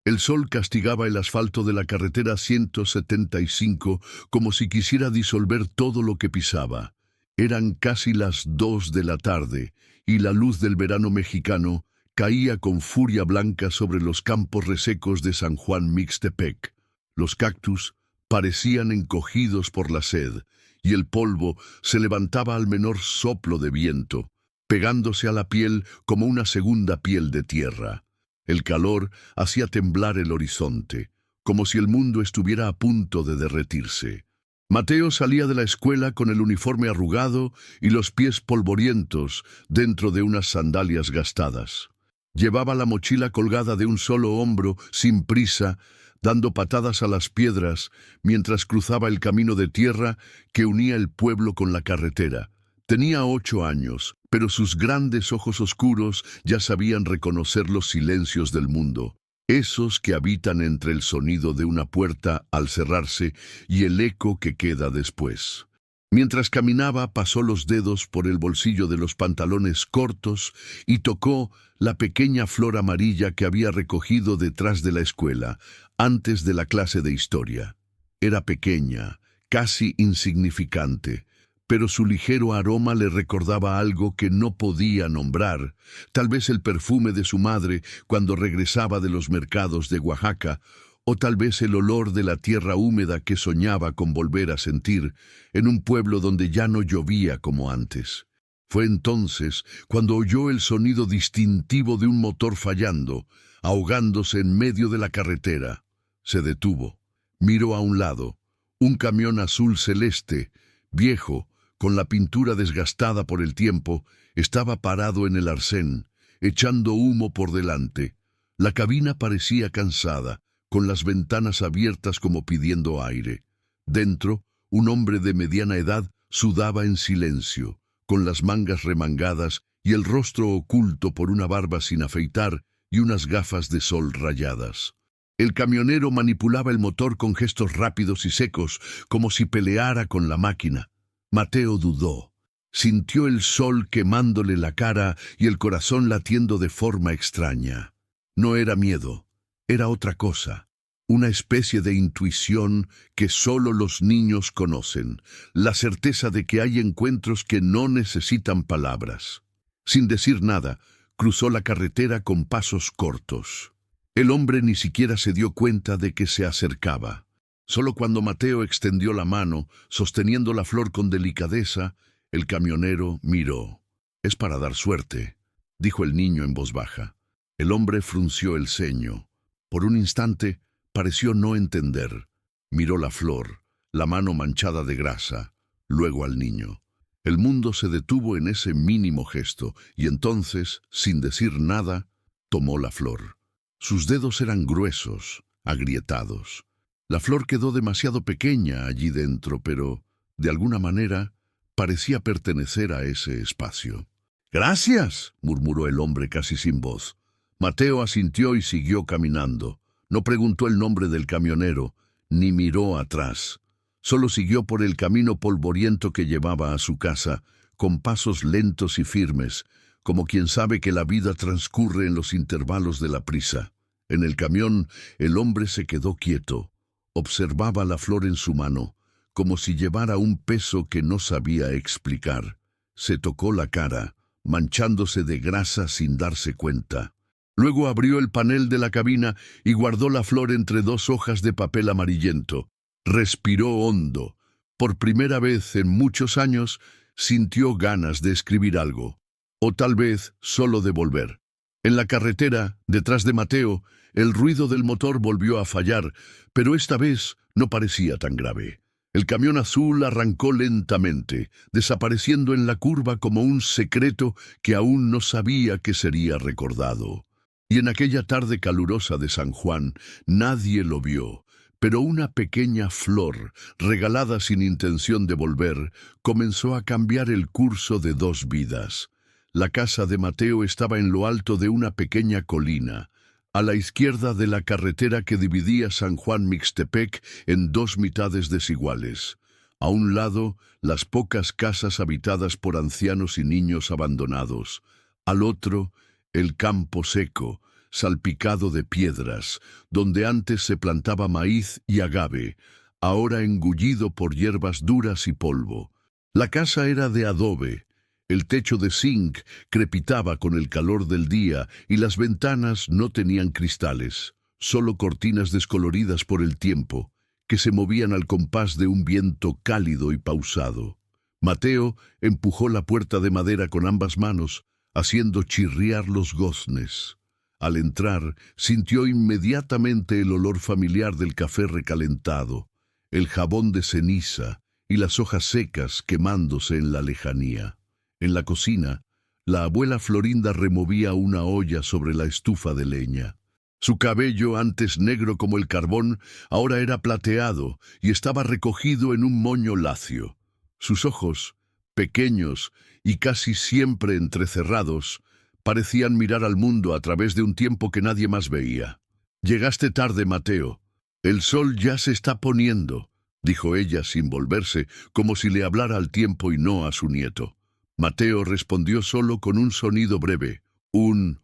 El sol castigaba el asfalto de la carretera 175 como si quisiera disolver todo lo que pisaba. Eran casi las 2 de la tarde, y la luz del verano mexicano caía con furia blanca sobre los campos resecos de San Juan Mixtepec. Los cactus parecían encogidos por la sed, y el polvo se levantaba al menor soplo de viento, pegándose a la piel como una segunda piel de tierra. El calor hacía temblar el horizonte, como si el mundo estuviera a punto de derretirse. Mateo salía de la escuela con el uniforme arrugado y los pies polvorientos dentro de unas sandalias gastadas. Llevaba la mochila colgada de un solo hombro, sin prisa, dando patadas a las piedras mientras cruzaba el camino de tierra que unía el pueblo con la carretera. Tenía 8 años, pero sus grandes ojos oscuros ya sabían reconocer los silencios del mundo, esos que habitan entre el sonido de una puerta al cerrarse y el eco que queda después. Mientras caminaba, pasó los dedos por el bolsillo de los pantalones cortos y tocó la pequeña flor amarilla que había recogido detrás de la escuela, antes de la clase de historia. Era pequeña, casi insignificante, pero su ligero aroma le recordaba algo que no podía nombrar, tal vez el perfume de su madre cuando regresaba de los mercados de Oaxaca, o tal vez el olor de la tierra húmeda que soñaba con volver a sentir en un pueblo donde ya no llovía como antes. Fue entonces cuando oyó el sonido distintivo de un motor fallando, ahogándose en medio de la carretera. Se detuvo, miró a un lado. Un camión azul celeste, viejo, con la pintura desgastada por el tiempo, estaba parado en el arcén, echando humo por delante. La cabina parecía cansada, con las ventanas abiertas como pidiendo aire. Dentro, un hombre de mediana edad sudaba en silencio, con las mangas remangadas y el rostro oculto por una barba sin afeitar y unas gafas de sol rayadas. El camionero manipulaba el motor con gestos rápidos y secos, como si peleara con la máquina. Mateo dudó. Sintió el sol quemándole la cara y el corazón latiendo de forma extraña. No era miedo, era otra cosa. Una especie de intuición que solo los niños conocen, la certeza de que hay encuentros que no necesitan palabras. Sin decir nada, cruzó la carretera con pasos cortos. El hombre ni siquiera se dio cuenta de que se acercaba. Solo cuando Mateo extendió la mano, sosteniendo la flor con delicadeza, el camionero miró. «Es para dar suerte», dijo el niño en voz baja. El hombre frunció el ceño. Por un instante, pareció no entender. Miró la flor, la mano manchada de grasa, luego al niño. El mundo se detuvo en ese mínimo gesto, y entonces, sin decir nada, tomó la flor. Sus dedos eran gruesos, agrietados. La flor quedó demasiado pequeña allí dentro, pero, de alguna manera, parecía pertenecer a ese espacio. «¡Gracias!», murmuró el hombre casi sin voz. Mateo asintió y siguió caminando. No preguntó el nombre del camionero, ni miró atrás. Solo siguió por el camino polvoriento que llevaba a su casa, con pasos lentos y firmes, como quien sabe que la vida transcurre en los intervalos de la prisa. En el camión, el hombre se quedó quieto. Observaba la flor en su mano, como si llevara un peso que no sabía explicar. Se tocó la cara, manchándose de grasa sin darse cuenta. Luego abrió el panel de la cabina y guardó la flor entre 2 hojas de papel amarillento. Respiró hondo. Por primera vez en muchos años, sintió ganas de escribir algo. O tal vez solo de volver. En la carretera, detrás de Mateo, el ruido del motor volvió a fallar, pero esta vez no parecía tan grave. El camión azul arrancó lentamente, desapareciendo en la curva como un secreto que aún no sabía que sería recordado. Y en aquella tarde calurosa de San Juan, nadie lo vio, pero una pequeña flor, regalada sin intención de volver, comenzó a cambiar el curso de 2 vidas. La casa de Mateo estaba en lo alto de una pequeña colina, a la izquierda de la carretera que dividía San Juan Mixtepec en 2 mitades desiguales. A un lado, las pocas casas habitadas por ancianos y niños abandonados. Al otro, el campo seco, salpicado de piedras, donde antes se plantaba maíz y agave, ahora engullido por hierbas duras y polvo. La casa era de adobe, el techo de zinc crepitaba con el calor del día y las ventanas no tenían cristales, solo cortinas descoloridas por el tiempo, que se movían al compás de un viento cálido y pausado. Mateo empujó la puerta de madera con ambas manos, haciendo chirriar los goznes. Al entrar, sintió inmediatamente el olor familiar del café recalentado, el jabón de ceniza y las hojas secas quemándose en la lejanía. En la cocina, la abuela Florinda removía una olla sobre la estufa de leña. Su cabello, antes negro como el carbón, ahora era plateado y estaba recogido en un moño lacio. Sus ojos, pequeños y casi siempre entrecerrados, parecían mirar al mundo a través de un tiempo que nadie más veía. «Llegaste tarde, Mateo. El sol ya se está poniendo», dijo ella sin volverse, como si le hablara al tiempo y no a su nieto. Mateo respondió solo con un sonido breve, un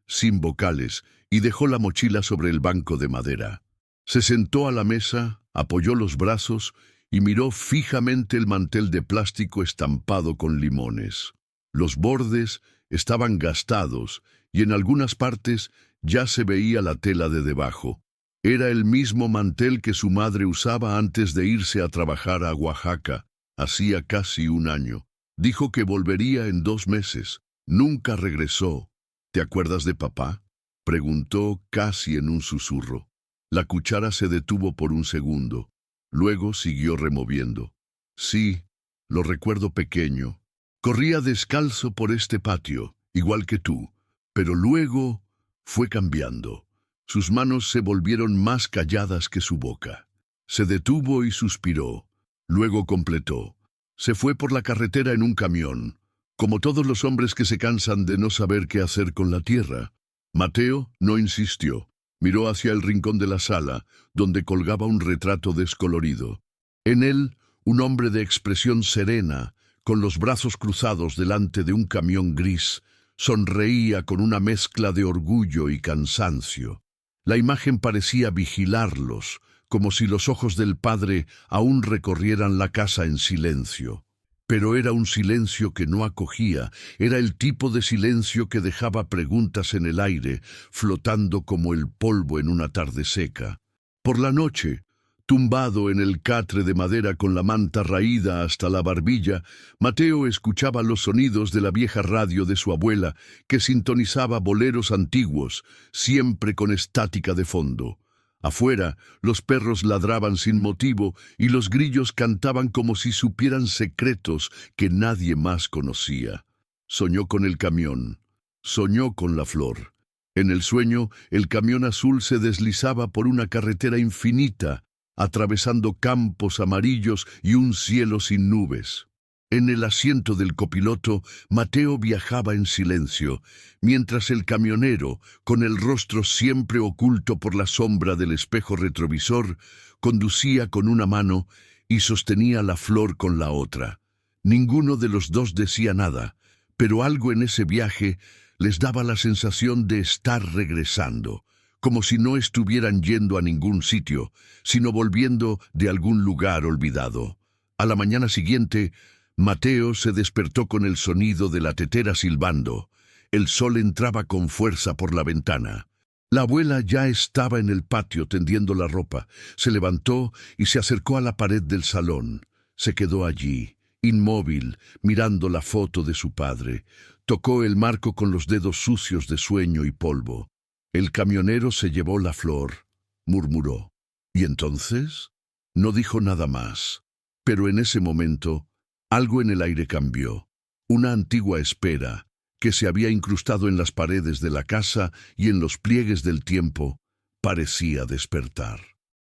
sin vocales, y dejó la mochila sobre el banco de madera. Se sentó a la mesa, apoyó los brazos y miró fijamente el mantel de plástico estampado con limones. Los bordes estaban gastados y en algunas partes ya se veía la tela de debajo. Era el mismo mantel que su madre usaba antes de irse a trabajar a Oaxaca, hacía casi un año. Dijo que volvería en 2 meses. Nunca regresó. «¿Te acuerdas de papá?», preguntó casi en un susurro. La cuchara se detuvo por un segundo. Luego siguió removiendo. «Sí, lo recuerdo pequeño. Corría descalzo por este patio, igual que tú, pero luego fue cambiando. Sus manos se volvieron más calladas que su boca. Se detuvo y suspiró. Luego completó. Se fue por la carretera en un camión, como todos los hombres que se cansan de no saber qué hacer con la tierra». Mateo no insistió. Miró hacia el rincón de la sala, donde colgaba un retrato descolorido. En él, un hombre de expresión serena, con los brazos cruzados delante de un camión gris, sonreía con una mezcla de orgullo y cansancio. La imagen parecía vigilarlos, como si los ojos del padre aún recorrieran la casa en silencio. Pero era un silencio que no acogía, era el tipo de silencio que dejaba preguntas en el aire, flotando como el polvo en una tarde seca. Por la noche, tumbado en el catre de madera con la manta raída hasta la barbilla, Mateo escuchaba los sonidos de la vieja radio de su abuela, que sintonizaba boleros antiguos, siempre con estática de fondo. Afuera, los perros ladraban sin motivo y los grillos cantaban como si supieran secretos que nadie más conocía. Soñó con el camión, soñó con la flor. En el sueño, el camión azul se deslizaba por una carretera infinita, atravesando campos amarillos y un cielo sin nubes. En el asiento del copiloto, Mateo viajaba en silencio, mientras el camionero, con el rostro siempre oculto por la sombra del espejo retrovisor, conducía con una mano y sostenía la flor con la otra. Ninguno de los dos decía nada, pero algo en ese viaje les daba la sensación de estar regresando, como si no estuvieran yendo a ningún sitio, sino volviendo de algún lugar olvidado. A la mañana siguiente, Mateo se despertó con el sonido de la tetera silbando. El sol entraba con fuerza por la ventana. La abuela ya estaba en el patio tendiendo la ropa. Se levantó y se acercó a la pared del salón. Se quedó allí, inmóvil, mirando la foto de su padre. Tocó el marco con los dedos sucios de sueño y polvo. «El camionero se llevó la flor», murmuró. «¿Y entonces?». No dijo nada más. Pero en ese momento, algo en el aire cambió. Una antigua espera, que se había incrustado en las paredes de la casa y en los pliegues del tiempo, parecía despertar.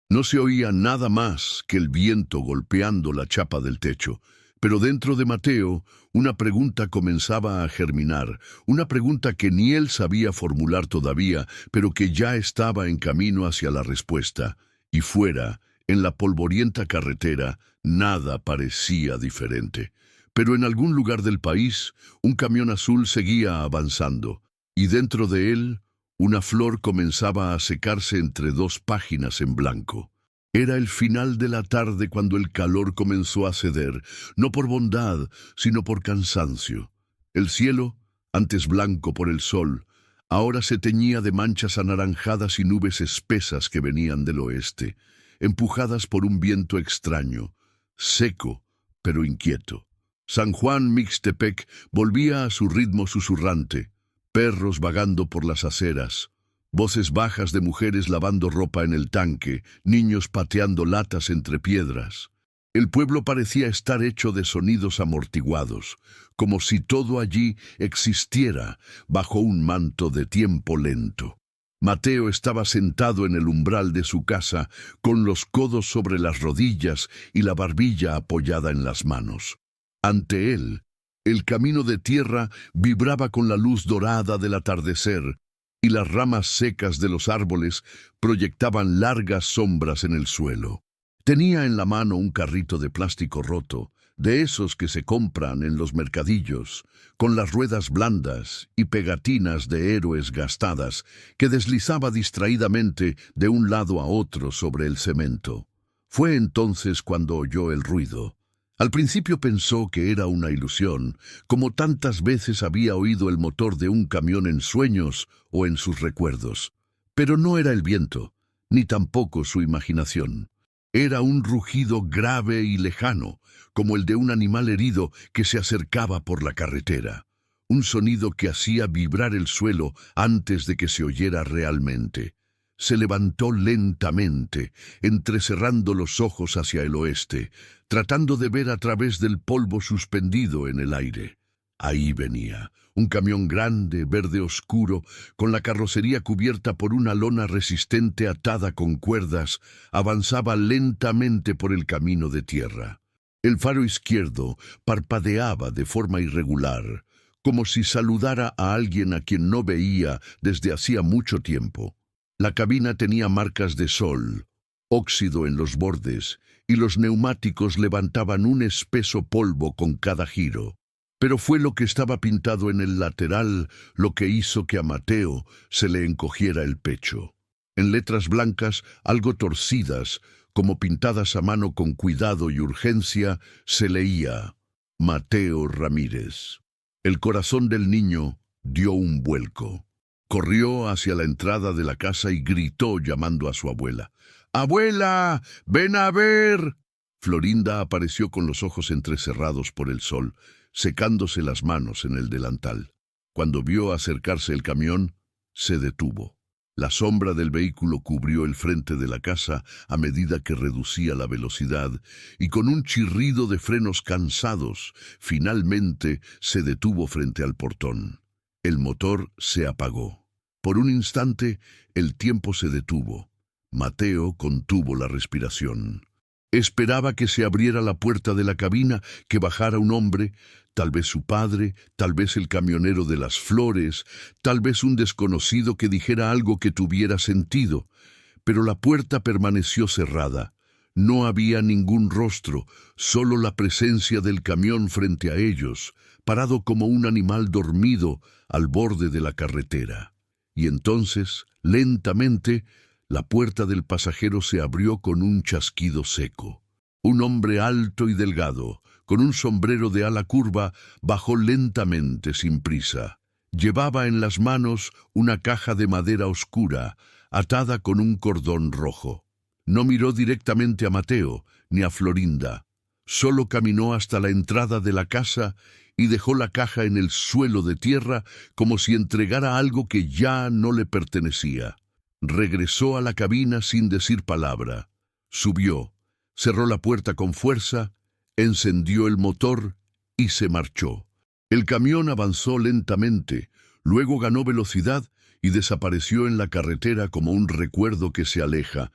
No se oía nada más que el viento golpeando la chapa del techo, pero dentro de Mateo una pregunta comenzaba a germinar, una pregunta que ni él sabía formular todavía, pero que ya estaba en camino hacia la respuesta, y fuera, en la polvorienta carretera, nada parecía diferente. Pero en algún lugar del país, un camión azul seguía avanzando, y dentro de él, Una flor comenzaba a secarse entre dos páginas en blanco. Era el final de la tarde cuando el calor comenzó a ceder, no por bondad, sino por cansancio. El cielo, antes blanco por el sol, ahora se teñía de manchas anaranjadas y nubes espesas que venían del oeste, empujadas por un viento extraño, seco, pero inquieto. San Juan Mixtepec volvía a su ritmo susurrante, perros vagando por las aceras, voces bajas de mujeres lavando ropa en el tanque, niños pateando latas entre piedras. El pueblo parecía estar hecho de sonidos amortiguados, como si todo allí existiera bajo un manto de tiempo lento. Mateo estaba sentado en el umbral de su casa, con los codos sobre las rodillas y la barbilla apoyada en las manos. Ante él, el camino de tierra vibraba con la luz dorada del atardecer, y las ramas secas de los árboles proyectaban largas sombras en el suelo. Tenía en la mano un carrito de plástico roto, de esos que se compran en los mercadillos, con las ruedas blandas y pegatinas de héroes gastadas, que deslizaba distraídamente de un lado a otro sobre el cemento. Fue entonces cuando oyó el ruido. Al principio pensó que era una ilusión, como tantas veces había oído el motor de un camión en sueños o en sus recuerdos. Pero no era el viento, ni tampoco su imaginación. Era un rugido grave y lejano, como el de un animal herido que se acercaba por la carretera. Un sonido que hacía vibrar el suelo antes de que se oyera realmente. Se levantó lentamente, entrecerrando los ojos hacia el oeste, tratando de ver a través del polvo suspendido en el aire. Ahí venía, un camión grande, verde oscuro, con la carrocería cubierta por una lona resistente atada con cuerdas, avanzaba lentamente por el camino de tierra. El faro izquierdo parpadeaba de forma irregular, como si saludara a alguien a quien no veía desde hacía mucho tiempo. La cabina tenía marcas de sol, óxido en los bordes, y los neumáticos levantaban un espeso polvo con cada giro. Pero fue lo que estaba pintado en el lateral lo que hizo que a Mateo se le encogiera el pecho. En letras blancas, algo torcidas, como pintadas a mano con cuidado y urgencia, se leía: Mateo Ramírez. El corazón del niño dio un vuelco. Corrió hacia la entrada de la casa y gritó llamando a su abuela. ¡Abuela! ¡Ven a ver! Florinda apareció con los ojos entrecerrados por el sol, secándose las manos en el delantal. Cuando vio acercarse el camión, se detuvo. La sombra del vehículo cubrió el frente de la casa a medida que reducía la velocidad, y con un chirrido de frenos cansados, finalmente se detuvo frente al portón. El motor se apagó. Por un instante, el tiempo se detuvo. Mateo contuvo la respiración. Esperaba que se abriera la puerta de la cabina, que bajara un hombre, tal vez su padre, tal vez el camionero de las flores, tal vez un desconocido que dijera algo que tuviera sentido. Pero la puerta permaneció cerrada. No había ningún rostro, solo la presencia del camión frente a ellos, parado como un animal dormido al borde de la carretera. Y entonces, lentamente, la puerta del pasajero se abrió con un chasquido seco. Un hombre alto y delgado, con un sombrero de ala curva, bajó lentamente sin prisa. Llevaba en las manos una caja de madera oscura, atada con un cordón rojo. No miró directamente a Mateo ni a Florinda. Solo caminó hasta la entrada de la casa y dejó la caja en el suelo de tierra como si entregara algo que ya no le pertenecía. Regresó a la cabina sin decir palabra. Subió, cerró la puerta con fuerza, encendió el motor y se marchó. El camión avanzó lentamente, luego ganó velocidad y desapareció en la carretera como un recuerdo que se aleja,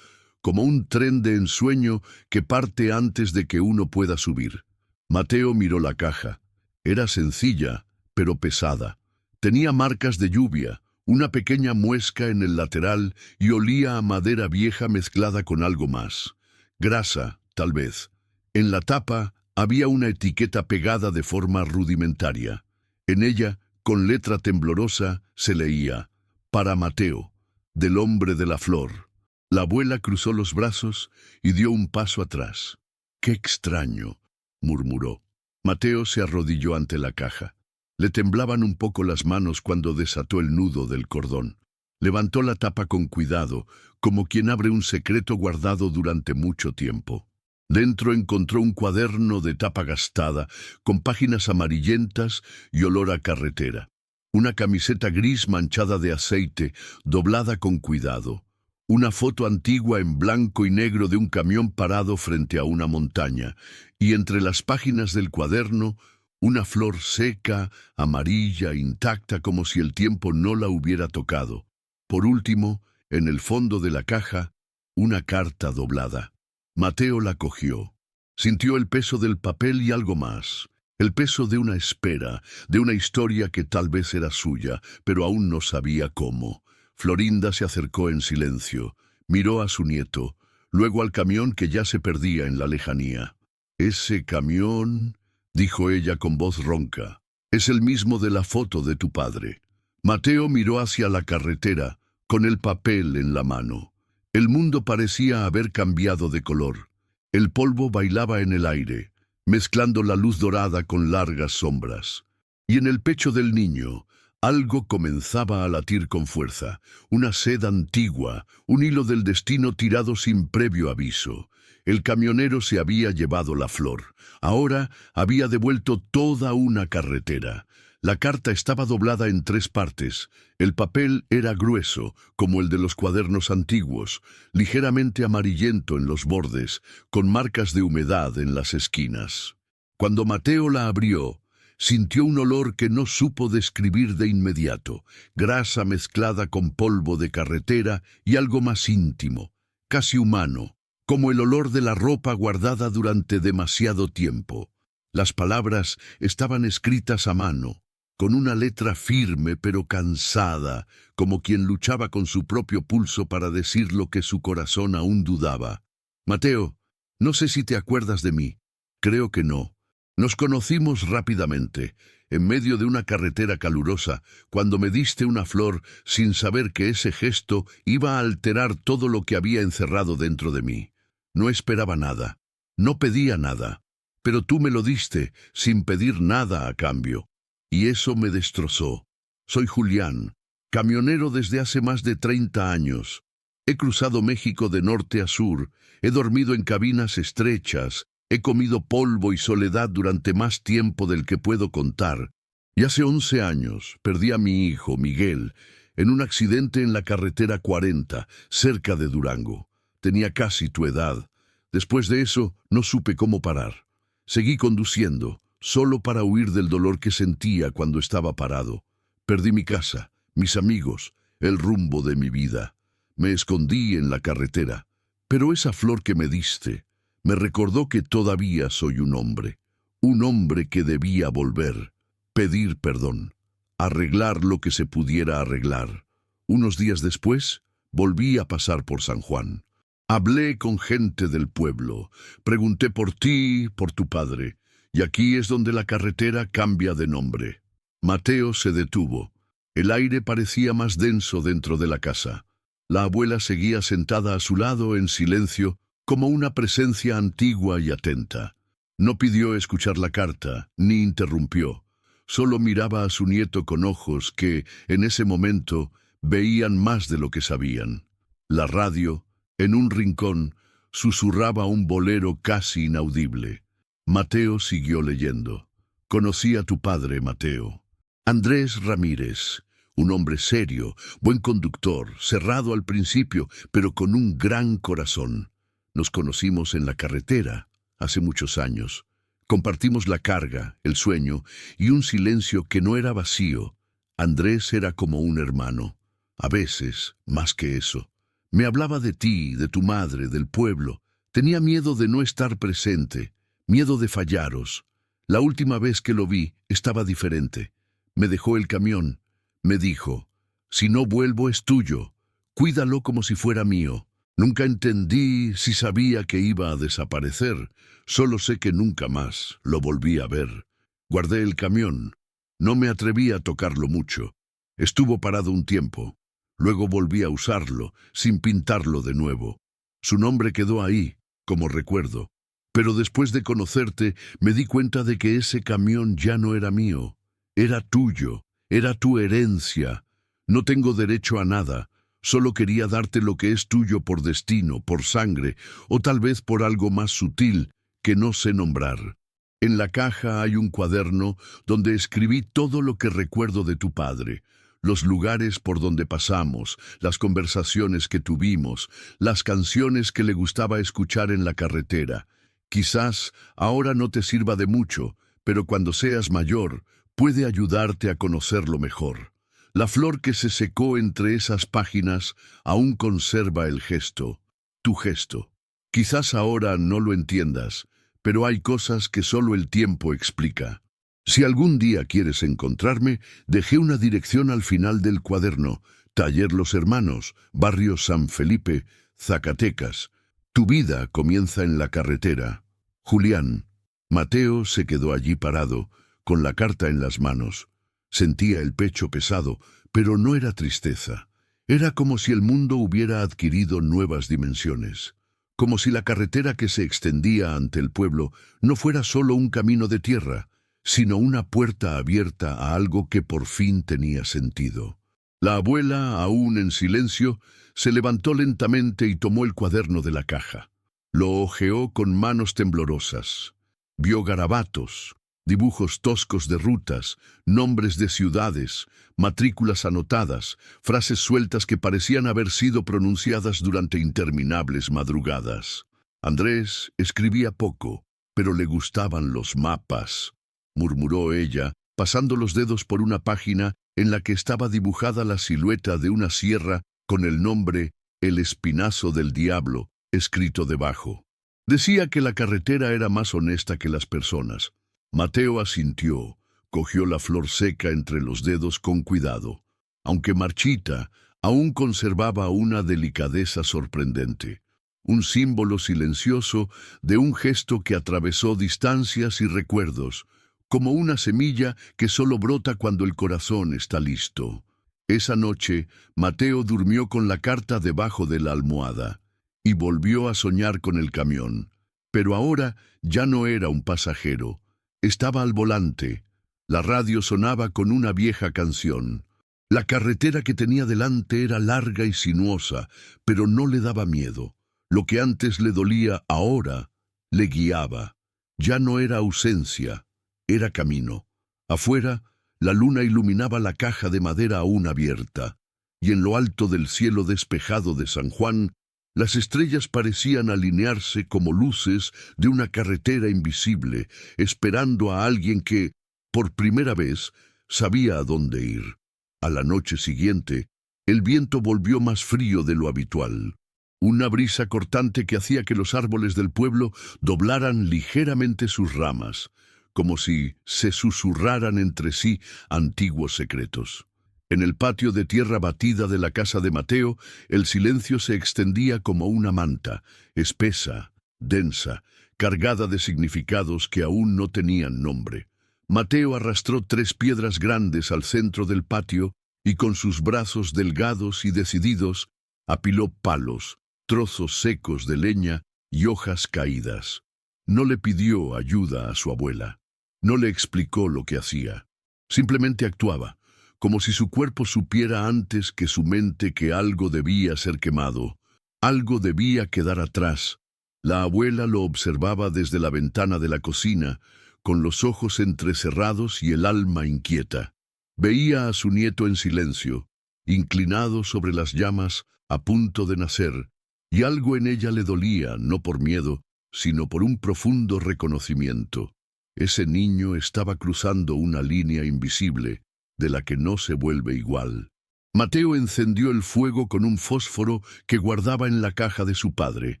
como un tren de ensueño que parte antes de que uno pueda subir. Mateo miró la caja. Era sencilla, pero pesada. Tenía marcas de lluvia, una pequeña muesca en el lateral y olía a madera vieja mezclada con algo más. Grasa, tal vez. En la tapa había una etiqueta pegada de forma rudimentaria. En ella, con letra temblorosa, se leía: Para Mateo, del hombre de la flor. La abuela cruzó los brazos y dio un paso atrás. «Qué extraño», murmuró. Mateo se arrodilló ante la caja. Le temblaban un poco las manos cuando desató el nudo del cordón. Levantó la tapa con cuidado, como quien abre un secreto guardado durante mucho tiempo. Dentro encontró un cuaderno de tapa gastada, con páginas amarillentas y olor a carretera. Una camiseta gris manchada de aceite, doblada con cuidado. Una foto antigua en blanco y negro de un camión parado frente a una montaña, y entre las páginas del cuaderno, una flor seca, amarilla, intacta, como si el tiempo no la hubiera tocado. Por último, en el fondo de la caja, una carta doblada. Mateo la cogió. Sintió el peso del papel y algo más. El peso de una espera, de una historia que tal vez era suya, pero aún no sabía cómo. Florinda se acercó en silencio, miró a su nieto, luego al camión que ya se perdía en la lejanía. «Ese camión», dijo ella con voz ronca, «es el mismo de la foto de tu padre». Mateo miró hacia la carretera, con el papel en la mano. El mundo parecía haber cambiado de color. El polvo bailaba en el aire, mezclando la luz dorada con largas sombras. Y en el pecho del niño, algo comenzaba a latir con fuerza, una sed antigua, un hilo del destino tirado sin previo aviso. El camionero se había llevado la flor. Ahora había devuelto toda una carretera. La carta estaba doblada en 3 partes. El papel era grueso, como el de los cuadernos antiguos, ligeramente amarillento en los bordes, con marcas de humedad en las esquinas. Cuando Mateo la abrió, sintió un olor que no supo describir de inmediato, grasa mezclada con polvo de carretera y algo más íntimo, casi humano, como el olor de la ropa guardada durante demasiado tiempo. Las palabras estaban escritas a mano, con una letra firme pero cansada, como quien luchaba con su propio pulso para decir lo que su corazón aún dudaba. «Mateo, no sé si te acuerdas de mí. Creo que no. Nos conocimos rápidamente, en medio de una carretera calurosa, cuando me diste una flor sin saber que ese gesto iba a alterar todo lo que había encerrado dentro de mí. No esperaba nada, no pedía nada, pero tú me lo diste sin pedir nada a cambio. Y eso me destrozó. Soy Julián, camionero desde hace más de 30 años. He cruzado México de norte a sur, he dormido en cabinas estrechas, he comido polvo y soledad durante más tiempo del que puedo contar. Y hace 11 años perdí a mi hijo, Miguel, en un accidente en la carretera 40, cerca de Durango. Tenía casi tu edad. Después de eso, no supe cómo parar. Seguí conduciendo, solo para huir del dolor que sentía cuando estaba parado. Perdí mi casa, mis amigos, el rumbo de mi vida. Me escondí en la carretera. Pero esa flor que me diste me recordó que todavía soy un hombre que debía volver, pedir perdón, arreglar lo que se pudiera arreglar. Unos días después, volví a pasar por San Juan. Hablé con gente del pueblo, pregunté por ti, por tu padre, y aquí es donde la carretera cambia de nombre. Mateo se detuvo. El aire parecía más denso dentro de la casa. La abuela seguía sentada a su lado en silencio, como una presencia antigua y atenta. No pidió escuchar la carta, ni interrumpió. Solo miraba a su nieto con ojos que, en ese momento, veían más de lo que sabían. La radio, en un rincón, susurraba un bolero casi inaudible. Mateo siguió leyendo. «Conocí a tu padre, Mateo. Andrés Ramírez, un hombre serio, buen conductor, cerrado al principio, pero con un gran corazón. Nos conocimos en la carretera, hace muchos años. Compartimos la carga, el sueño y un silencio que no era vacío. Andrés era como un hermano. A veces, más que eso. Me hablaba de ti, de tu madre, del pueblo. Tenía miedo de no estar presente, miedo de fallaros. La última vez que lo vi, estaba diferente. Me dejó el camión. Me dijo, si no vuelvo es tuyo. Cuídalo como si fuera mío. Nunca entendí si sabía que iba a desaparecer. Solo sé que nunca más lo volví a ver. Guardé el camión. No me atreví a tocarlo mucho. Estuvo parado un tiempo. Luego volví a usarlo, sin pintarlo de nuevo. Su nombre quedó ahí, como recuerdo. Pero después de conocerte, me di cuenta de que ese camión ya no era mío. Era tuyo, era tu herencia. No tengo derecho a nada. Solo quería darte lo que es tuyo por destino, por sangre, o tal vez por algo más sutil que no sé nombrar. En la caja hay un cuaderno donde escribí todo lo que recuerdo de tu padre. Los lugares por donde pasamos, las conversaciones que tuvimos, las canciones que le gustaba escuchar en la carretera. Quizás ahora no te sirva de mucho, pero cuando seas mayor, puede ayudarte a conocerlo mejor. La flor que se secó entre esas páginas aún conserva el gesto, tu gesto. Quizás ahora no lo entiendas, pero hay cosas que solo el tiempo explica. Si algún día quieres encontrarme, dejé una dirección al final del cuaderno: Taller Los Hermanos, Barrio San Felipe, Zacatecas. Tu vida comienza en la carretera. Julián. Mateo se quedó allí parado, con la carta en las manos. Sentía el pecho pesado, pero no era tristeza. Era como si el mundo hubiera adquirido nuevas dimensiones. Como si la carretera que se extendía ante el pueblo no fuera solo un camino de tierra, sino una puerta abierta a algo que por fin tenía sentido. La abuela, aún en silencio, se levantó lentamente y tomó el cuaderno de la caja. Lo hojeó con manos temblorosas. Vio garabatos, dibujos toscos de rutas, nombres de ciudades, matrículas anotadas, frases sueltas que parecían haber sido pronunciadas durante interminables madrugadas. Andrés escribía poco, pero le gustaban los mapas, murmuró ella, pasando los dedos por una página en la que estaba dibujada la silueta de una sierra con el nombre El Espinazo del Diablo escrito debajo. Decía que la carretera era más honesta que las personas. Mateo asintió, cogió la flor seca entre los dedos con cuidado. Aunque marchita, aún conservaba una delicadeza sorprendente. Un símbolo silencioso de un gesto que atravesó distancias y recuerdos, como una semilla que solo brota cuando el corazón está listo. Esa noche, Mateo durmió con la carta debajo de la almohada y volvió a soñar con el camión. Pero ahora ya no era un pasajero. Estaba al volante. La radio sonaba con una vieja canción. La carretera que tenía delante era larga y sinuosa, pero no le daba miedo. Lo que antes le dolía, ahora le guiaba. Ya no era ausencia, era camino. Afuera, la luna iluminaba la caja de madera aún abierta, y en lo alto del cielo despejado de San Juan, las estrellas parecían alinearse como luces de una carretera invisible, esperando a alguien que, por primera vez, sabía a dónde ir. A la noche siguiente, el viento volvió más frío de lo habitual. Una brisa cortante que hacía que los árboles del pueblo doblaran ligeramente sus ramas, como si se susurraran entre sí antiguos secretos. En el patio de tierra batida de la casa de Mateo, el silencio se extendía como una manta, espesa, densa, cargada de significados que aún no tenían nombre. Mateo arrastró 3 piedras grandes al centro del patio y con sus brazos delgados y decididos apiló palos, trozos secos de leña y hojas caídas. No le pidió ayuda a su abuela. No le explicó lo que hacía. Simplemente actuaba, como si su cuerpo supiera antes que su mente que algo debía ser quemado, algo debía quedar atrás. La abuela lo observaba desde la ventana de la cocina, con los ojos entrecerrados y el alma inquieta. Veía a su nieto en silencio, inclinado sobre las llamas, a punto de nacer, y algo en ella le dolía, no por miedo, sino por un profundo reconocimiento. Ese niño estaba cruzando una línea invisible, de la que no se vuelve igual. Mateo encendió el fuego con un fósforo que guardaba en la caja de su padre,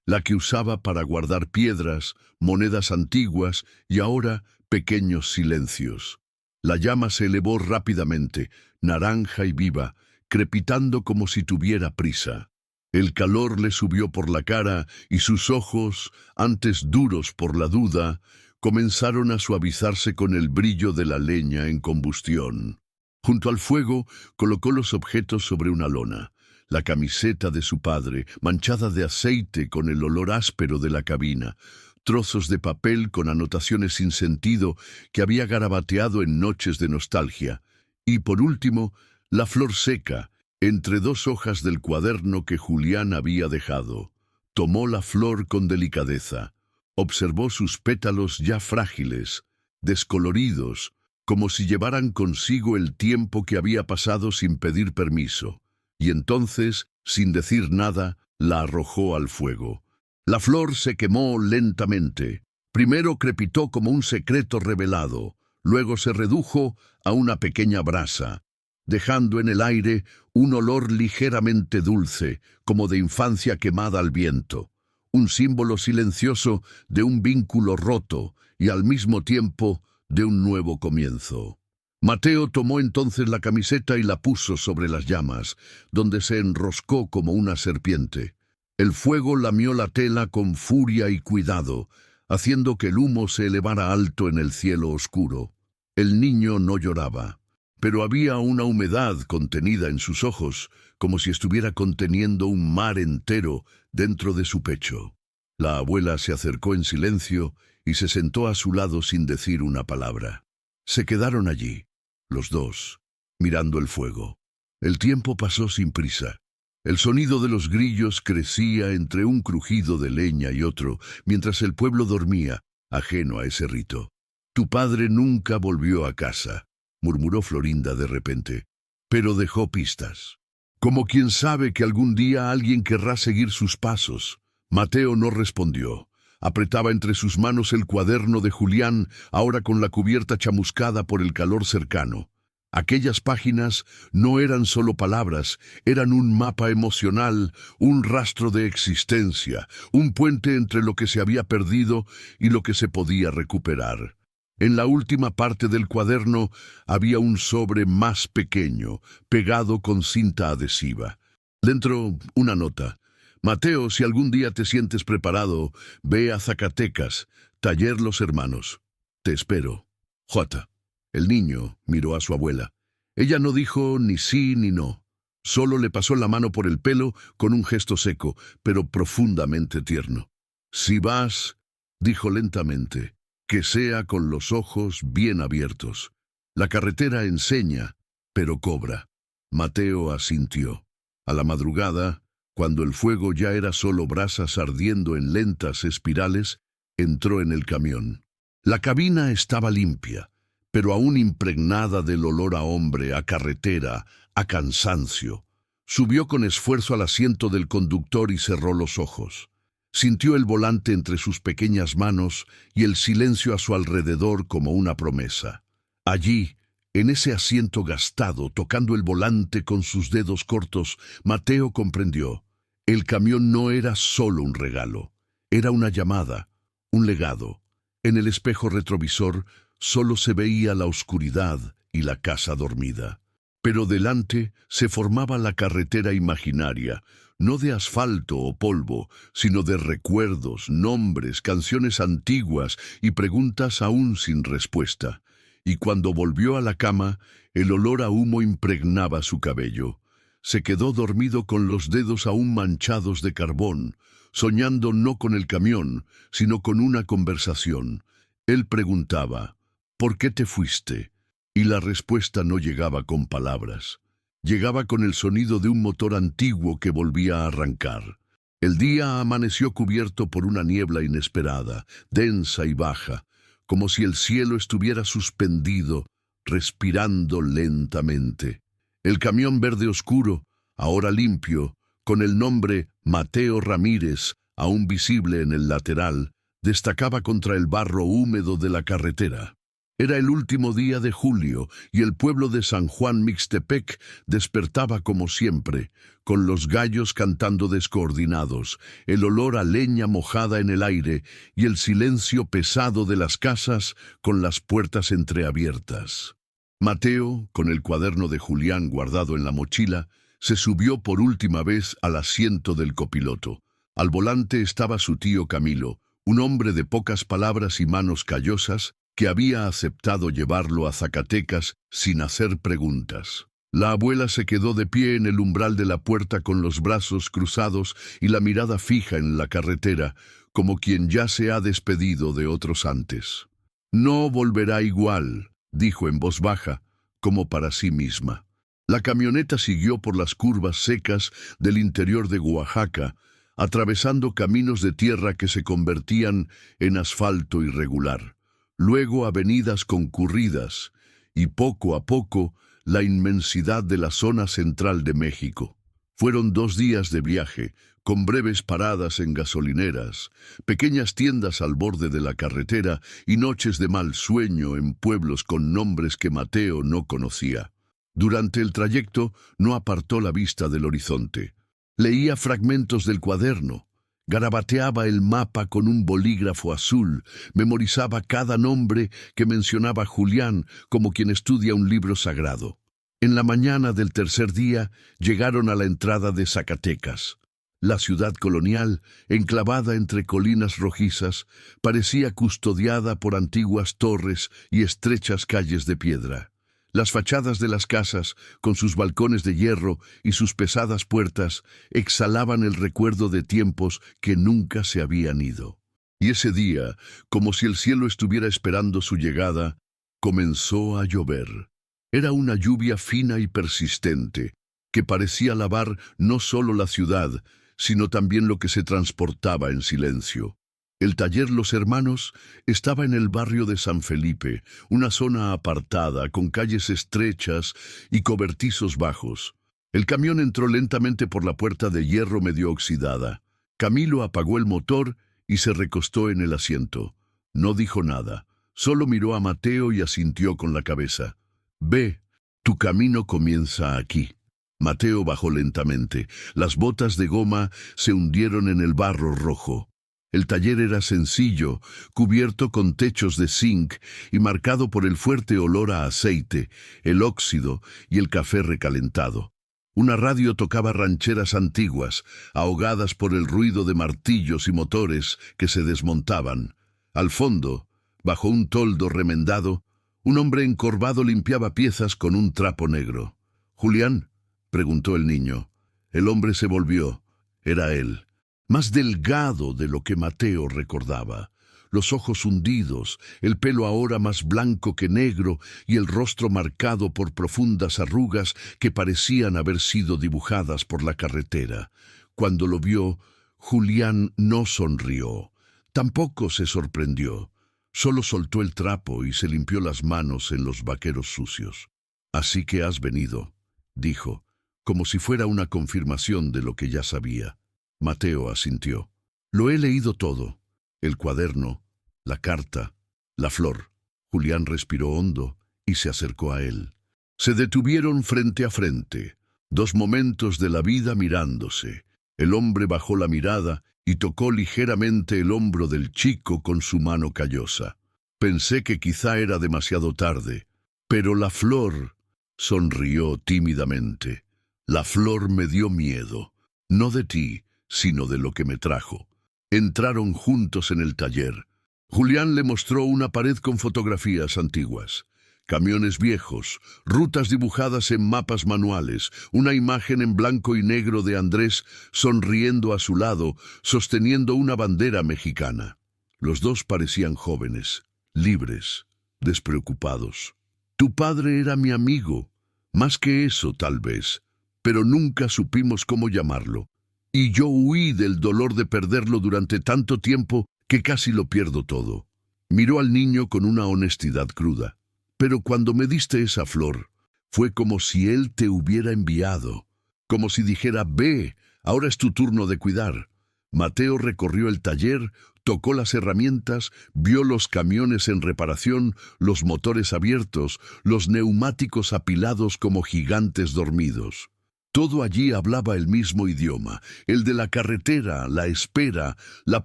la que usaba para guardar piedras, monedas antiguas y ahora pequeños silencios. La llama se elevó rápidamente, naranja y viva, crepitando como si tuviera prisa. El calor le subió por la cara y sus ojos, antes duros por la duda, comenzaron a suavizarse con el brillo de la leña en combustión. Junto al fuego colocó los objetos sobre una lona. La camiseta de su padre, manchada de aceite con el olor áspero de la cabina, trozos de papel con anotaciones sin sentido que había garabateado en noches de nostalgia, y por último, la flor seca, entre dos hojas del cuaderno que Julián había dejado. Tomó la flor con delicadeza, observó sus pétalos ya frágiles, descoloridos, como si llevaran consigo el tiempo que había pasado sin pedir permiso, y entonces, sin decir nada, la arrojó al fuego. La flor se quemó lentamente. Primero crepitó como un secreto revelado, luego se redujo a una pequeña brasa, dejando en el aire un olor ligeramente dulce, como de infancia quemada al viento, un símbolo silencioso de un vínculo roto y al mismo tiempo de un nuevo comienzo. Mateo tomó entonces la camiseta y la puso sobre las llamas, donde se enroscó como una serpiente. El fuego lamió la tela con furia y cuidado, haciendo que el humo se elevara alto en el cielo oscuro. El niño no lloraba, pero había una humedad contenida en sus ojos, como si estuviera conteniendo un mar entero dentro de su pecho. La abuela se acercó en silencio y se sentó a su lado sin decir una palabra. Se quedaron allí, los dos, mirando el fuego. El tiempo pasó sin prisa. El sonido de los grillos crecía entre un crujido de leña y otro, mientras el pueblo dormía, ajeno a ese rito. «Tu padre nunca volvió a casa», murmuró Florinda de repente, «pero dejó pistas. Como quien sabe que algún día alguien querrá seguir sus pasos». Mateo no respondió. Apretaba entre sus manos el cuaderno de Julián, ahora con la cubierta chamuscada por el calor cercano. Aquellas páginas no eran solo palabras, eran un mapa emocional, un rastro de existencia, un puente entre lo que se había perdido y lo que se podía recuperar. En la última parte del cuaderno había un sobre más pequeño, pegado con cinta adhesiva. Dentro, una nota. «Mateo, si algún día te sientes preparado, ve a Zacatecas, Taller Los Hermanos. Te espero. J». El niño miró a su abuela. Ella no dijo ni sí ni no. Solo le pasó la mano por el pelo con un gesto seco, pero profundamente tierno. «Si vas», dijo lentamente, «que sea con los ojos bien abiertos. La carretera enseña, pero cobra». Mateo asintió. A la madrugada, cuando el fuego ya era solo brasas ardiendo en lentas espirales, entró en el camión. La cabina estaba limpia, pero aún impregnada del olor a hombre, a carretera, a cansancio. Subió con esfuerzo al asiento del conductor y cerró los ojos. Sintió el volante entre sus pequeñas manos y el silencio a su alrededor como una promesa. Allí, en ese asiento gastado, tocando el volante con sus dedos cortos, Mateo comprendió. El camión no era solo un regalo, era una llamada, un legado. En el espejo retrovisor solo se veía la oscuridad y la casa dormida. Pero delante se formaba la carretera imaginaria, no de asfalto o polvo, sino de recuerdos, nombres, canciones antiguas y preguntas aún sin respuesta. Y cuando volvió a la cama, el olor a humo impregnaba su cabello. Se quedó dormido con los dedos aún manchados de carbón, soñando no con el camión, sino con una conversación. Él preguntaba, «¿Por qué te fuiste?», y la respuesta no llegaba con palabras. Llegaba con el sonido de un motor antiguo que volvía a arrancar. El día amaneció cubierto por una niebla inesperada, densa y baja, como si el cielo estuviera suspendido, respirando lentamente. El camión verde oscuro, ahora limpio, con el nombre Mateo Ramírez, aún visible en el lateral, destacaba contra el barro húmedo de la carretera. Era el último día de julio y el pueblo de San Juan Mixtepec despertaba como siempre, con los gallos cantando descoordinados, el olor a leña mojada en el aire y el silencio pesado de las casas con las puertas entreabiertas. Mateo, con el cuaderno de Julián guardado en la mochila, se subió por última vez al asiento del copiloto. Al volante estaba su tío Camilo, un hombre de pocas palabras y manos callosas, que había aceptado llevarlo a Zacatecas sin hacer preguntas. La abuela se quedó de pie en el umbral de la puerta con los brazos cruzados y la mirada fija en la carretera, como quien ya se ha despedido de otros antes. «No volverá igual», dijo en voz baja, como para sí misma. La camioneta siguió por las curvas secas del interior de Oaxaca, atravesando caminos de tierra que se convertían en asfalto irregular, luego avenidas concurridas, y poco a poco la inmensidad de la zona central de México. Fueron 2 días de viaje, con breves paradas en gasolineras, pequeñas tiendas al borde de la carretera y noches de mal sueño en pueblos con nombres que Mateo no conocía. Durante el trayecto no apartó la vista del horizonte. Leía fragmentos del cuaderno, garabateaba el mapa con un bolígrafo azul, memorizaba cada nombre que mencionaba Julián como quien estudia un libro sagrado. En la mañana del tercer día llegaron a la entrada de Zacatecas. La ciudad colonial, enclavada entre colinas rojizas, parecía custodiada por antiguas torres y estrechas calles de piedra. Las fachadas de las casas, con sus balcones de hierro y sus pesadas puertas, exhalaban el recuerdo de tiempos que nunca se habían ido. Y ese día, como si el cielo estuviera esperando su llegada, comenzó a llover. Era una lluvia fina y persistente, que parecía lavar no solo la ciudad, sino también lo que se transportaba en silencio. El taller Los Hermanos estaba en el barrio de San Felipe, una zona apartada, con calles estrechas y cobertizos bajos. El camión entró lentamente por la puerta de hierro medio oxidada. Camilo apagó el motor y se recostó en el asiento. No dijo nada, solo miró a Mateo y asintió con la cabeza. «Ve, tu camino comienza aquí». Mateo bajó lentamente. Las botas de goma se hundieron en el barro rojo. El taller era sencillo, cubierto con techos de zinc y marcado por el fuerte olor a aceite, el óxido y el café recalentado. Una radio tocaba rancheras antiguas, ahogadas por el ruido de martillos y motores que se desmontaban. Al fondo, bajo un toldo remendado, un hombre encorvado limpiaba piezas con un trapo negro. «¿Julián?», preguntó el niño. El hombre se volvió. Era él, más delgado de lo que Mateo recordaba. Los ojos hundidos, el pelo ahora más blanco que negro y el rostro marcado por profundas arrugas que parecían haber sido dibujadas por la carretera. Cuando lo vio, Julián no sonrió. Tampoco se sorprendió. Solo soltó el trapo y se limpió las manos en los vaqueros sucios. «Así que has venido», dijo, como si fuera una confirmación de lo que ya sabía. Mateo asintió. «Lo he leído todo. El cuaderno, la carta, la flor». Julián respiró hondo y se acercó a él. Se detuvieron frente a frente, 2 momentos de la vida mirándose. El hombre bajó la mirada y tocó ligeramente el hombro del chico con su mano callosa. «Pensé que quizá era demasiado tarde, pero la flor», sonrió tímidamente. «La flor me dio miedo, no de ti, sino de lo que me trajo». Entraron juntos en el taller. Julián le mostró una pared con fotografías antiguas. Camiones viejos, rutas dibujadas en mapas manuales, una imagen en blanco y negro de Andrés sonriendo a su lado, sosteniendo una bandera mexicana. Los dos parecían jóvenes, libres, despreocupados. «Tu padre era mi amigo, más que eso tal vez, pero nunca supimos cómo llamarlo. Y yo huí del dolor de perderlo durante tanto tiempo que casi lo pierdo todo». Miró al niño con una honestidad cruda. «Pero cuando me diste esa flor, fue como si él te hubiera enviado, como si dijera, ve, ahora es tu turno de cuidar». Mateo recorrió el taller, tocó las herramientas, vio los camiones en reparación, los motores abiertos, los neumáticos apilados como gigantes dormidos. Todo allí hablaba el mismo idioma, el de la carretera, la espera, la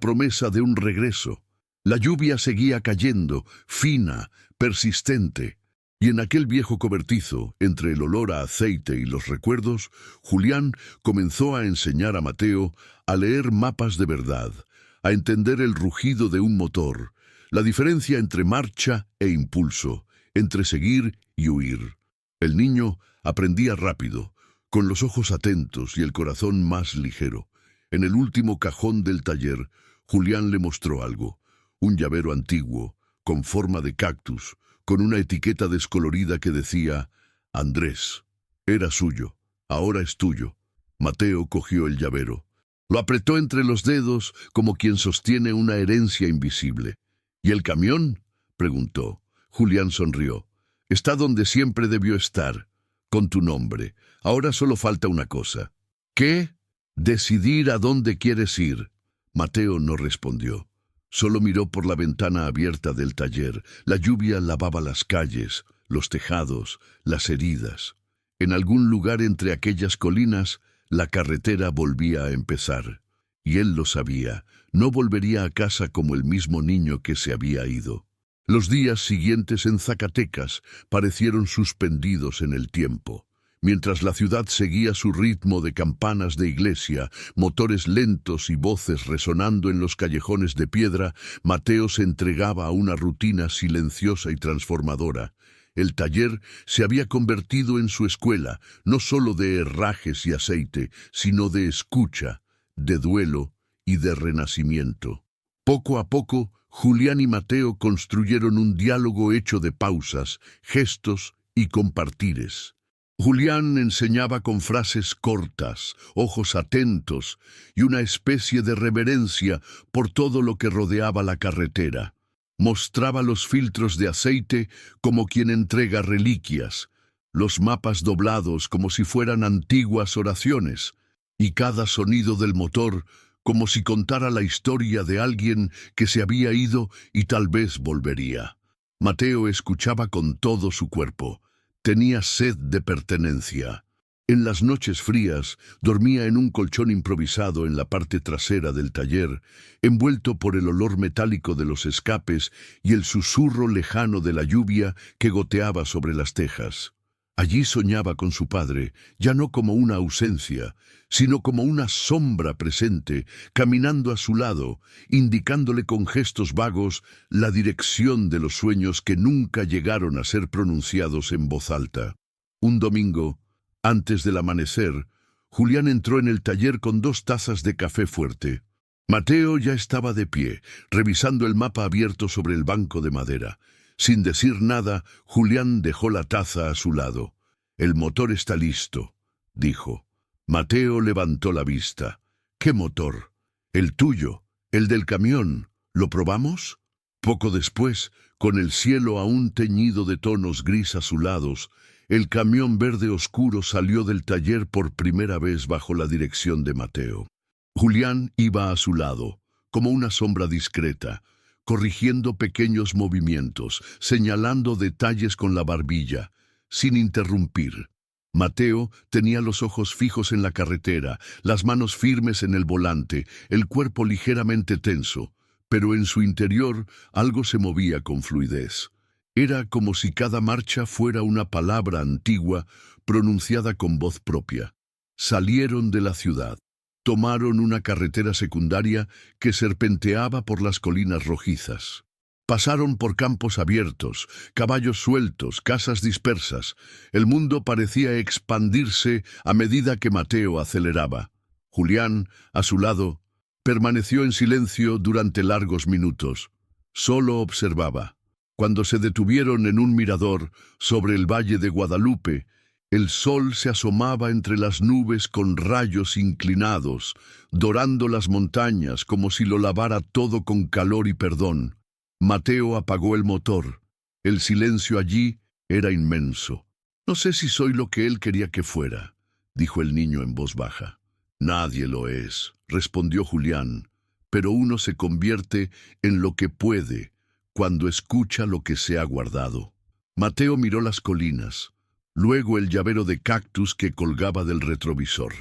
promesa de un regreso. La lluvia seguía cayendo, fina, persistente, y en aquel viejo cobertizo, entre el olor a aceite y los recuerdos, Julián comenzó a enseñar a Mateo a leer mapas de verdad, a entender el rugido de un motor, la diferencia entre marcha e impulso, entre seguir y huir. El niño aprendía rápido, con los ojos atentos y el corazón más ligero. En el último cajón del taller, Julián le mostró algo, un llavero antiguo, con forma de cactus, con una etiqueta descolorida que decía Andrés. Era suyo, ahora es tuyo. Mateo cogió el llavero. Lo apretó entre los dedos como quien sostiene una herencia invisible. ¿Y el camión?, preguntó. Julián sonrió. Está donde siempre debió estar, con tu nombre. Ahora solo falta una cosa. ¿Qué? Decidir a dónde quieres ir. Mateo no respondió. Solo miró por la ventana abierta del taller. La lluvia lavaba las calles, los tejados, las heridas. En algún lugar entre aquellas colinas, la carretera volvía a empezar. Y él lo sabía. No volvería a casa como el mismo niño que se había ido. Los días siguientes en Zacatecas parecieron suspendidos en el tiempo. Mientras la ciudad seguía su ritmo de campanas de iglesia, motores lentos y voces resonando en los callejones de piedra, Mateo se entregaba a una rutina silenciosa y transformadora. El taller se había convertido en su escuela, no solo de herrajes y aceite, sino de escucha, de duelo y de renacimiento. Poco a poco, Julián y Mateo construyeron un diálogo hecho de pausas, gestos y compartires. Julián enseñaba con frases cortas, ojos atentos y una especie de reverencia por todo lo que rodeaba la carretera. Mostraba los filtros de aceite como quien entrega reliquias, los mapas doblados como si fueran antiguas oraciones, y cada sonido del motor como si contara la historia de alguien que se había ido y tal vez volvería. Mateo escuchaba con todo su cuerpo. Tenía sed de pertenencia. En las noches frías dormía en un colchón improvisado en la parte trasera del taller, envuelto por el olor metálico de los escapes y el susurro lejano de la lluvia que goteaba sobre las tejas. Allí soñaba con su padre, ya no como una ausencia, sino como una sombra presente, caminando a su lado, indicándole con gestos vagos la dirección de los sueños que nunca llegaron a ser pronunciados en voz alta. Un domingo, antes del amanecer, Julián entró en el taller con 2 tazas de café fuerte. Mateo ya estaba de pie, revisando el mapa abierto sobre el banco de madera. Sin decir nada, Julián dejó la taza a su lado. «El motor está listo», dijo. Mateo levantó la vista. «¿Qué motor?» «El tuyo, el del camión. ¿Lo probamos?» Poco después, con el cielo aún teñido de tonos gris azulados, el camión verde oscuro salió del taller por primera vez bajo la dirección de Mateo. Julián iba a su lado, como una sombra discreta, corrigiendo pequeños movimientos, señalando detalles con la barbilla, sin interrumpir. Mateo tenía los ojos fijos en la carretera, las manos firmes en el volante, el cuerpo ligeramente tenso, pero en su interior algo se movía con fluidez. Era como si cada marcha fuera una palabra antigua pronunciada con voz propia. Salieron de la ciudad. Tomaron una carretera secundaria que serpenteaba por las colinas rojizas. Pasaron por campos abiertos, caballos sueltos, casas dispersas. El mundo parecía expandirse a medida que Mateo aceleraba. Julián, a su lado, permaneció en silencio durante largos minutos. Solo observaba. Cuando se detuvieron en un mirador sobre el valle de Guadalupe, el sol se asomaba entre las nubes con rayos inclinados, dorando las montañas como si lo lavara todo con calor y perdón. Mateo apagó el motor. El silencio allí era inmenso. «No sé si soy lo que él quería que fuera», dijo el niño en voz baja. «Nadie lo es», respondió Julián, «pero uno se convierte en lo que puede cuando escucha lo que se ha guardado». Mateo miró las colinas. Luego el llavero de cactus que colgaba del retrovisor.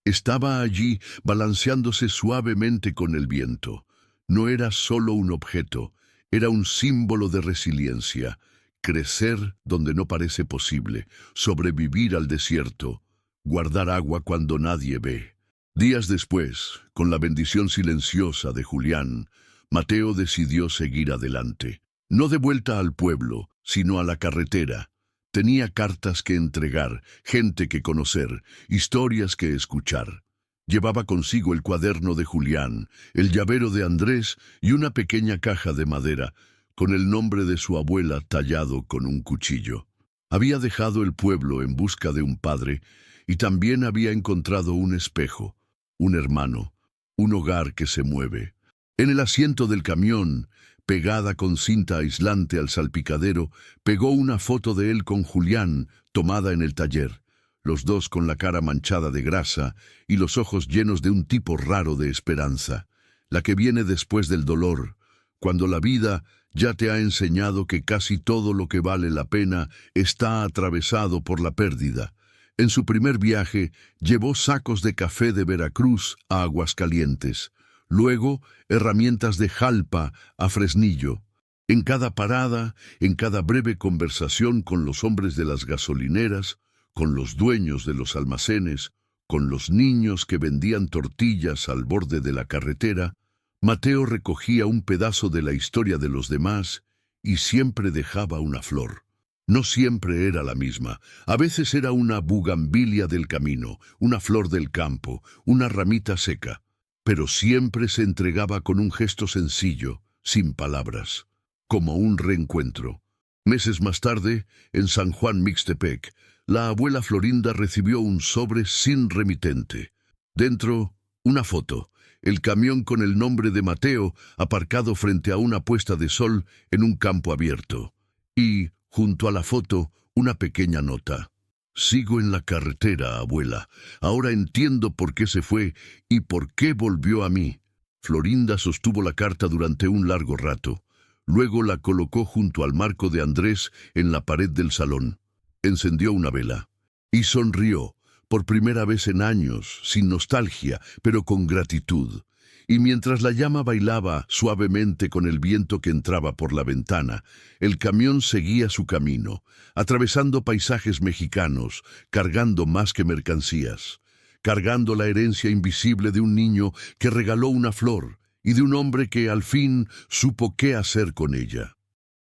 Estaba allí balanceándose suavemente con el viento. No era solo un objeto, era un símbolo de resiliencia. Crecer donde no parece posible, sobrevivir al desierto, guardar agua cuando nadie ve. Días después, con la bendición silenciosa de Julián, Mateo decidió seguir adelante. No de vuelta al pueblo, sino a la carretera. Tenía cartas que entregar, gente que conocer, historias que escuchar. Llevaba consigo el cuaderno de Julián, el llavero de Andrés y una pequeña caja de madera, con el nombre de su abuela tallado con un cuchillo. Había dejado el pueblo en busca de un padre y también había encontrado un espejo, un hermano, un hogar que se mueve. En el asiento del camión, pegada con cinta aislante al salpicadero, pegó una foto de él con Julián, tomada en el taller, los dos con la cara manchada de grasa y los ojos llenos de un tipo raro de esperanza, la que viene después del dolor, cuando la vida ya te ha enseñado que casi todo lo que vale la pena está atravesado por la pérdida. En su primer viaje, llevó sacos de café de Veracruz a Aguascalientes, luego herramientas de Jalpa a Fresnillo. En cada parada, en cada breve conversación con los hombres de las gasolineras, con los dueños de los almacenes, con los niños que vendían tortillas al borde de la carretera, Mateo recogía un pedazo de la historia de los demás y siempre dejaba una flor. No siempre era la misma, a veces era una bugambilia del camino, una flor del campo, una ramita seca, pero siempre se entregaba con un gesto sencillo, sin palabras, como un reencuentro. Meses más tarde, en San Juan Mixtepec, la abuela Florinda recibió un sobre sin remitente. Dentro, una foto, el camión con el nombre de Mateo aparcado frente a una puesta de sol en un campo abierto. Y, junto a la foto, una pequeña nota. Sigo en la carretera, abuela. Ahora entiendo por qué se fue y por qué volvió a mí. Florinda sostuvo la carta durante un largo rato. Luego la colocó junto al marco de Andrés en la pared del salón. Encendió una vela y sonrió, por primera vez en años, sin nostalgia, pero con gratitud. Y mientras la llama bailaba suavemente con el viento que entraba por la ventana, el camión seguía su camino, atravesando paisajes mexicanos, cargando más que mercancías, cargando la herencia invisible de un niño que regaló una flor y de un hombre que al fin supo qué hacer con ella.